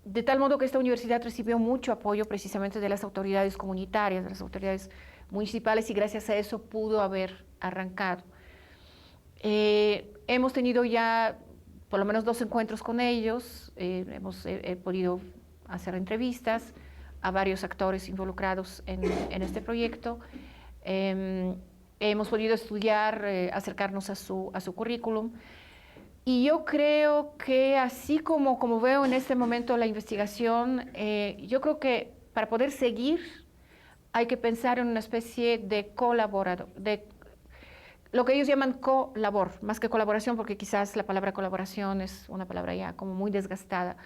de tal modo que esta universidad recibió mucho apoyo precisamente de las autoridades comunitarias, de las autoridades municipales, y gracias a eso pudo haber arrancado. Hemos tenido ya por lo menos 2 encuentros con ellos, hemos podido hacer entrevistas a varios actores involucrados en este proyecto, hemos podido estudiar, acercarnos a su currículum, y yo creo que así como veo en este momento la investigación, yo creo que para poder seguir hay que pensar en una especie de colaborador, lo que ellos llaman colabor, más que colaboración, porque quizás la palabra colaboración es una palabra ya como muy desgastada.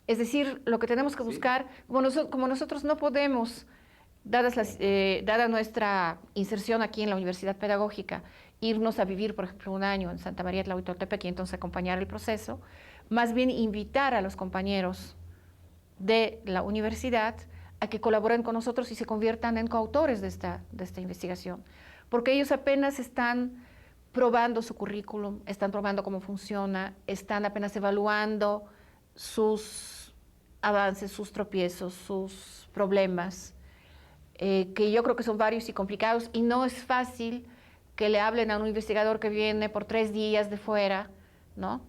Es decir, lo que tenemos que buscar, como nosotros no podemos, dada nuestra inserción aquí en la Universidad Pedagógica, irnos a vivir, por ejemplo, un año en Santa María Tlahuitoltepec y entonces acompañar el proceso, más bien invitar a los compañeros de la universidad a que colaboren con nosotros y se conviertan en coautores de esta investigación, porque ellos apenas están probando su currículum, están probando cómo funciona, están apenas evaluando sus avances, sus tropiezos, sus problemas, que yo creo que son varios y complicados, y no es fácil que le hablen a un investigador que viene por 3 días de fuera, ¿no?,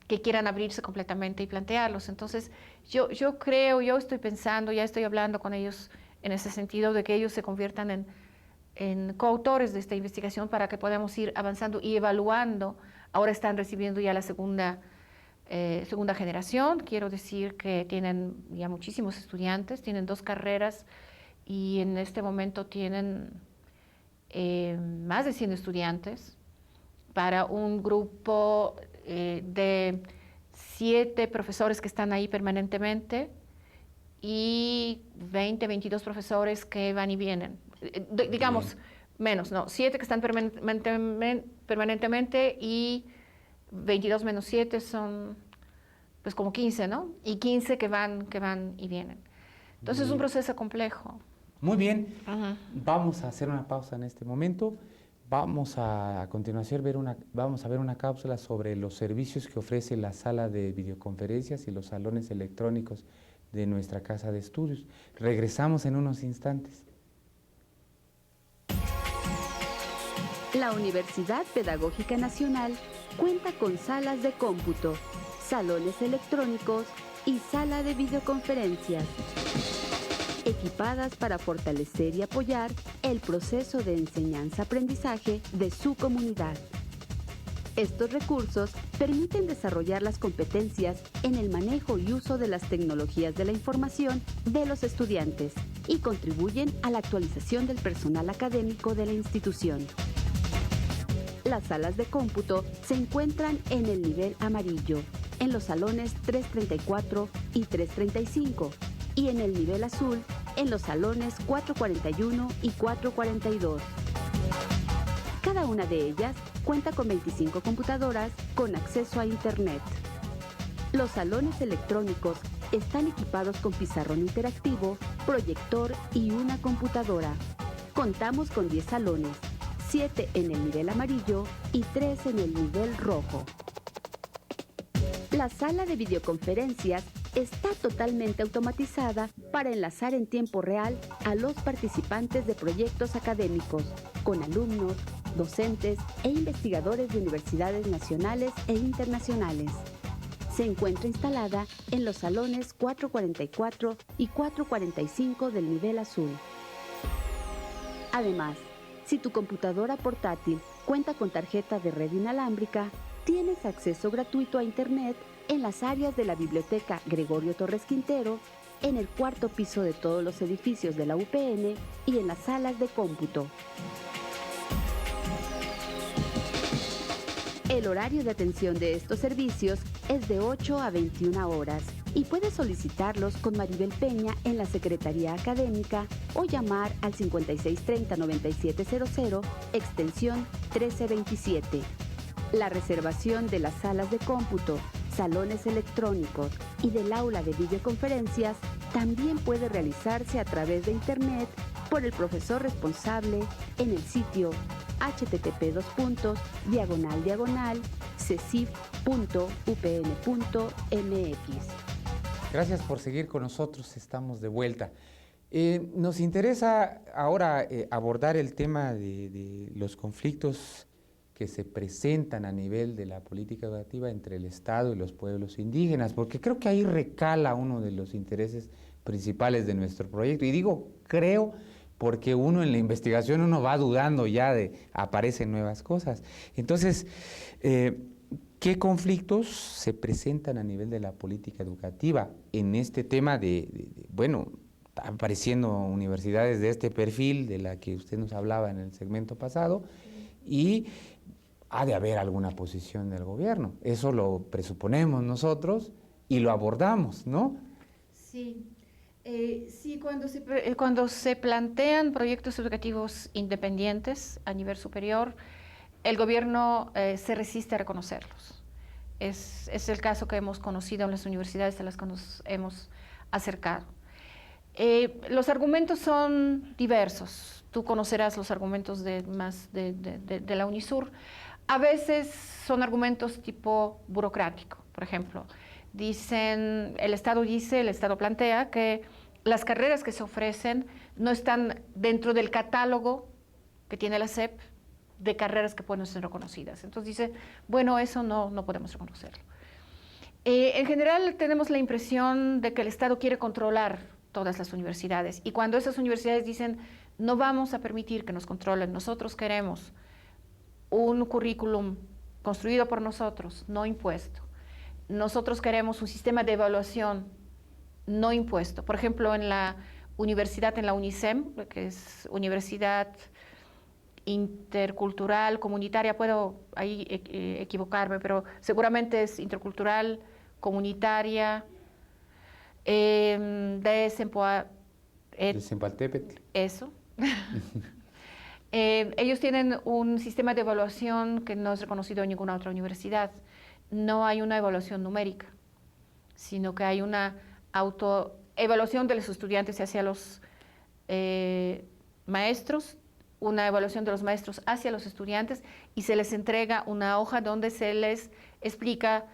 que quieran abrirse completamente y plantearlos. Entonces, yo estoy pensando, ya estoy hablando con ellos en ese sentido, de que ellos se conviertan en coautores de esta investigación para que podamos ir avanzando y evaluando. Ahora están recibiendo ya la segunda generación. Quiero decir que tienen ya muchísimos estudiantes, tienen 2 carreras y en este momento tienen más de 100 estudiantes para un grupo de 7 profesores que están ahí permanentemente y 20, 22 profesores que van y vienen. Digamos, bien, menos, no, 7 que están permanentemente y 22 menos 7 son pues como 15, ¿no? Y 15 que van y vienen. Entonces es un proceso complejo. Muy bien, vamos a hacer una pausa en este momento. Vamos a continuación vamos a ver una cápsula sobre los servicios que ofrece la sala de videoconferencias y los salones electrónicos de nuestra casa de estudios. Regresamos en unos instantes. La Universidad Pedagógica Nacional cuenta con salas de cómputo, salones electrónicos y sala de videoconferencias, equipadas para fortalecer y apoyar el proceso de enseñanza-aprendizaje de su comunidad. Estos recursos permiten desarrollar las competencias en el manejo y uso de las tecnologías de la información de los estudiantes y contribuyen a la actualización del personal académico de la institución. Las salas de cómputo se encuentran en el nivel amarillo, en los salones 334 y 335, y en el nivel azul, en los salones 441 y 442. Cada una de ellas cuenta con 25 computadoras con acceso a Internet. Los salones electrónicos están equipados con pizarrón interactivo, proyector y una computadora. Contamos con 10 salones, 7 en el nivel amarillo y 3 en el nivel rojo. La sala de videoconferencias está totalmente automatizada para enlazar en tiempo real a los participantes de proyectos académicos con alumnos, docentes e investigadores de universidades nacionales e internacionales. Se encuentra instalada en los salones 444 y 445 del nivel azul. Además, si tu computadora portátil cuenta con tarjeta de red inalámbrica, tienes acceso gratuito a Internet en las áreas de la Biblioteca Gregorio Torres Quintero, en el 4º piso de todos los edificios de la UPN y en las salas de cómputo. El horario de atención de estos servicios es de 8 a 21 horas y puedes solicitarlos con Maribel Peña en la Secretaría Académica o llamar al 5630-9700, extensión 1327. La reservación de las salas de cómputo, salones electrónicos y del aula de videoconferencias también puede realizarse a través de Internet por el profesor responsable en el sitio http://cecif.upn.mx. Gracias por seguir con nosotros, estamos de vuelta. Nos interesa ahora abordar el tema de los conflictos que se presentan a nivel de la política educativa entre el Estado y los pueblos indígenas, porque creo que ahí recala uno de los intereses principales de nuestro proyecto. Y digo creo porque uno en la investigación uno va dudando ya aparecen nuevas cosas. Entonces, ¿qué conflictos se presentan a nivel de la política educativa en este tema bueno, apareciendo universidades de este perfil de la que usted nos hablaba en el segmento pasado, y ha de haber alguna posición del gobierno? Eso lo presuponemos nosotros y lo abordamos, ¿no? Sí. Sí, cuando se plantean proyectos educativos independientes a nivel superior, el gobierno se resiste a reconocerlos. Es el caso que hemos conocido en las universidades a las que nos hemos acercado. Los argumentos son diversos. Tú conocerás los argumentos de la UNISUR. A veces son argumentos tipo burocrático, por ejemplo. El Estado plantea que las carreras que se ofrecen no están dentro del catálogo que tiene la SEP de carreras que pueden ser reconocidas. Entonces dice, bueno, eso no podemos reconocerlo. En general tenemos la impresión de que el Estado quiere controlar todas las universidades, y cuando esas universidades dicen, no vamos a permitir que nos controlen, nosotros queremos un currículum construido por nosotros, no impuesto. Nosotros queremos un sistema de evaluación no impuesto. Por ejemplo, en la universidad, en la UNICEM, que es Universidad Intercultural Comunitaria, puedo ahí equivocarme, pero seguramente es intercultural, comunitaria, de Cempaltépetl. Eso. Ellos tienen un sistema de evaluación que no es reconocido en ninguna otra universidad. No hay una evaluación numérica, sino que hay una autoevaluación de los estudiantes hacia los maestros, una evaluación de los maestros hacia los estudiantes, y se les entrega una hoja donde se les explica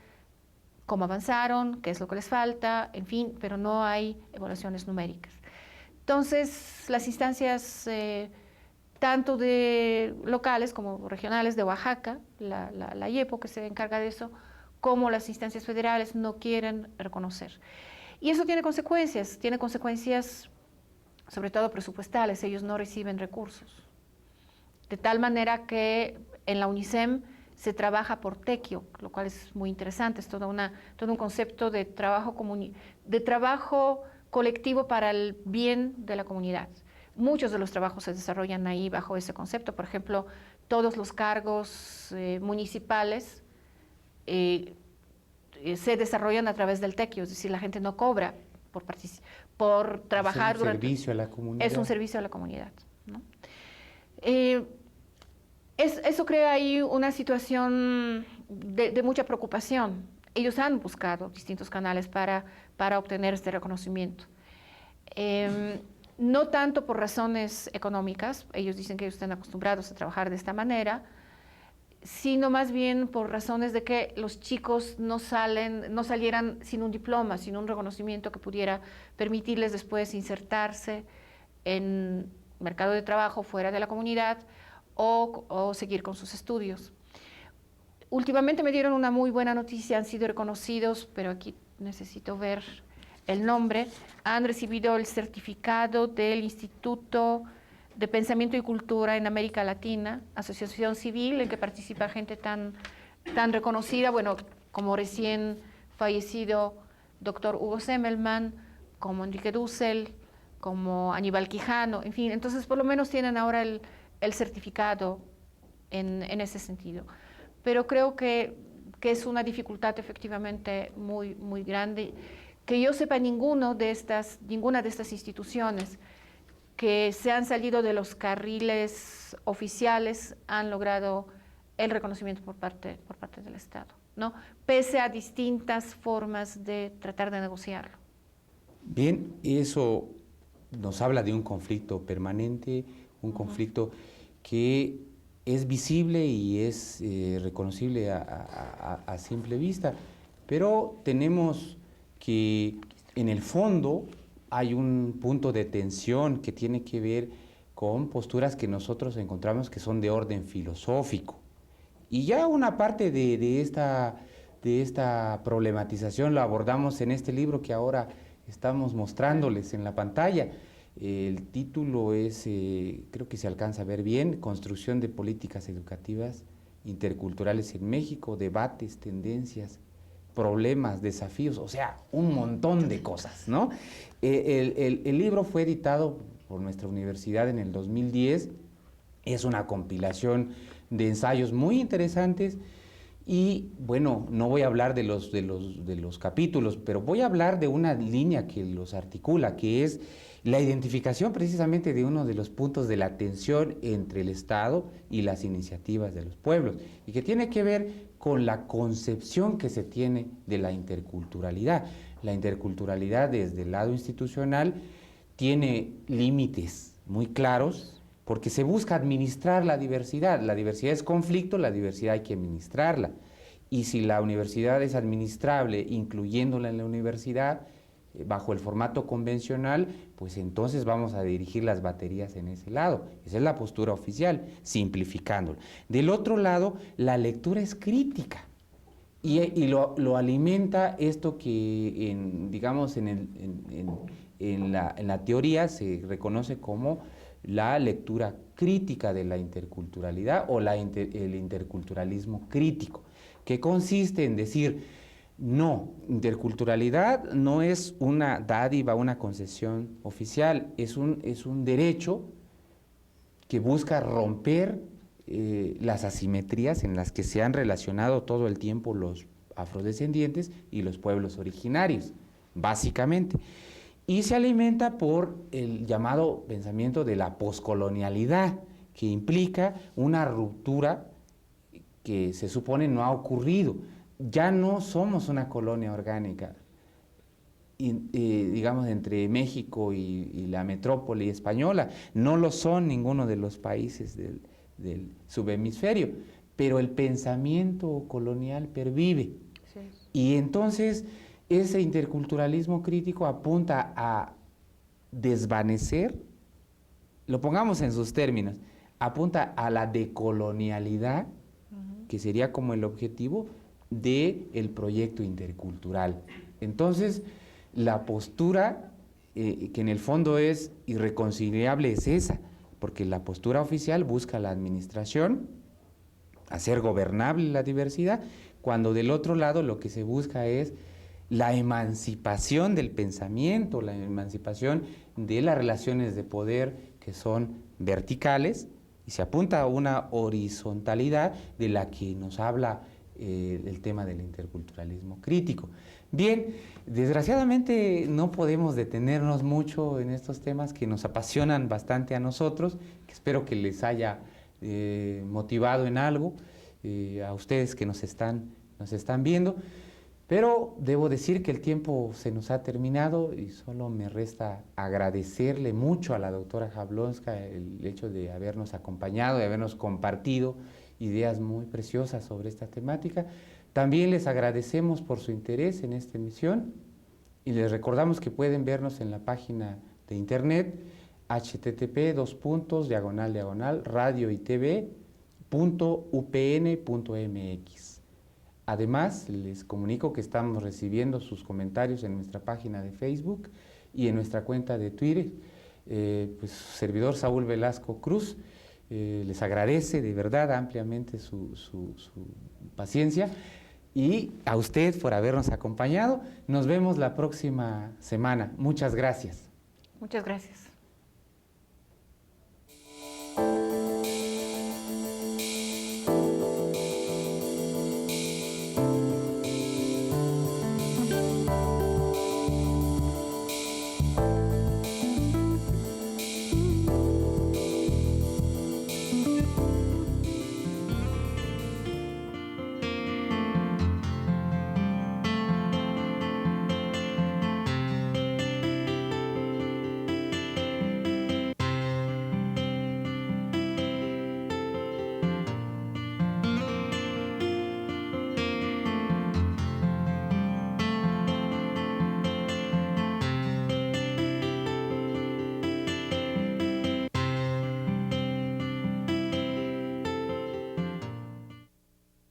cómo avanzaron, qué es lo que les falta, en fin, pero no hay evaluaciones numéricas. Entonces, las instancias tanto de locales como regionales de Oaxaca, la IEPO que se encarga de eso, como las instancias federales no quieren reconocer. Y eso tiene consecuencias sobre todo presupuestales. Ellos no reciben recursos. De tal manera que en la UNICEM se trabaja por tequio, lo cual es muy interesante, es todo un concepto de trabajo colectivo para el bien de la comunidad. Muchos de los trabajos se desarrollan ahí bajo ese concepto. Por ejemplo, todos los cargos municipales se desarrollan a través del tequio, es decir, la gente no cobra por trabajar. Es un servicio a la comunidad. Es un servicio a la comunidad, ¿no? Eso crea ahí una situación de mucha preocupación. Ellos han buscado distintos canales para obtener este reconocimiento. No tanto por razones económicas, ellos dicen que ellos están acostumbrados a trabajar de esta manera, sino más bien por razones de que los chicos no salieran sin un diploma, sin un reconocimiento que pudiera permitirles después insertarse en el mercado de trabajo fuera de la comunidad o seguir con sus estudios. Últimamente me dieron una muy buena noticia, han sido reconocidos, pero aquí necesito ver el nombre, han recibido el certificado del Instituto de Pensamiento y Cultura en América Latina, asociación civil en que participa gente tan reconocida, bueno, como recién fallecido doctor Hugo Semmelmann, como Enrique Dussel, como Aníbal Quijano, en fin, entonces por lo menos tienen ahora el certificado en ese sentido. Pero creo que es una dificultad efectivamente muy, muy grande. Que yo sepa, ninguna de estas instituciones que se han salido de los carriles oficiales han logrado el reconocimiento por parte del Estado, ¿no? Pese a distintas formas de tratar de negociarlo. Bien, eso nos habla de un conflicto permanente, un conflicto que es visible y es reconocible a simple vista, pero tenemos que en el fondo hay un punto de tensión que tiene que ver con posturas que nosotros encontramos que son de orden filosófico. Y ya una parte de esta problematización la abordamos en este libro que ahora estamos mostrándoles en la pantalla. El título es, creo que se alcanza a ver bien, Construcción de Políticas Educativas Interculturales en México, Debates, Tendencias, Problemas, Desafíos, o sea, un montón de cosas, ¿no? El libro fue editado por nuestra universidad en el 2010, es una compilación de ensayos muy interesantes y, bueno, no voy a hablar de los capítulos, pero voy a hablar de una línea que los articula, que es la identificación precisamente de uno de los puntos de la tensión entre el Estado y las iniciativas de los pueblos, y que tiene que ver con la concepción que se tiene de la interculturalidad. La interculturalidad desde el lado institucional tiene límites muy claros porque se busca administrar la diversidad. La diversidad es conflicto, la diversidad hay que administrarla. Y si la universidad es administrable, incluyéndola en la universidad, bajo el formato convencional, pues entonces vamos a dirigir las baterías en ese lado. Esa es la postura oficial, simplificándolo. Del otro lado, la lectura es crítica y lo alimenta esto que, digamos, en la teoría se reconoce como la lectura crítica de la interculturalidad o el interculturalismo crítico, que consiste en decir, no, interculturalidad no es una dádiva, una concesión oficial, es un derecho que busca romper las asimetrías en las que se han relacionado todo el tiempo los afrodescendientes y los pueblos originarios, básicamente. Y se alimenta por el llamado pensamiento de la poscolonialidad, que implica una ruptura que se supone no ha ocurrido. Ya no somos una colonia orgánica, digamos, entre México y la metrópoli española. No lo son ninguno de los países del subhemisferio, pero el pensamiento colonial pervive. Sí. Y entonces ese interculturalismo crítico apunta a desvanecer, lo pongamos en sus términos, apunta a la decolonialidad, que sería como el objetivo del proyecto intercultural. Entonces, la postura que en el fondo es irreconciliable es esa, porque la postura oficial busca la administración, hacer gobernable la diversidad, cuando del otro lado lo que se busca es la emancipación del pensamiento, la emancipación de las relaciones de poder que son verticales, y se apunta a una horizontalidad de la que nos habla el tema del interculturalismo crítico. Bien, desgraciadamente no podemos detenernos mucho en estos temas que nos apasionan bastante a nosotros, que espero que les haya motivado en algo, a ustedes que nos están viendo, pero debo decir que el tiempo se nos ha terminado y solo me resta agradecerle mucho a la doctora Jablonska el hecho de habernos acompañado, de habernos compartido ideas muy preciosas sobre esta temática. También les agradecemos por su interés en esta emisión y les recordamos que pueden vernos en la página de internet http://radioytv.upn.mx. Además, les comunico que estamos recibiendo sus comentarios en nuestra página de Facebook y en nuestra cuenta de Twitter. Pues su servidor Saúl Velasco Cruz les agradece de verdad ampliamente su paciencia y a usted por habernos acompañado. Nos vemos la próxima semana. Muchas gracias. Muchas gracias.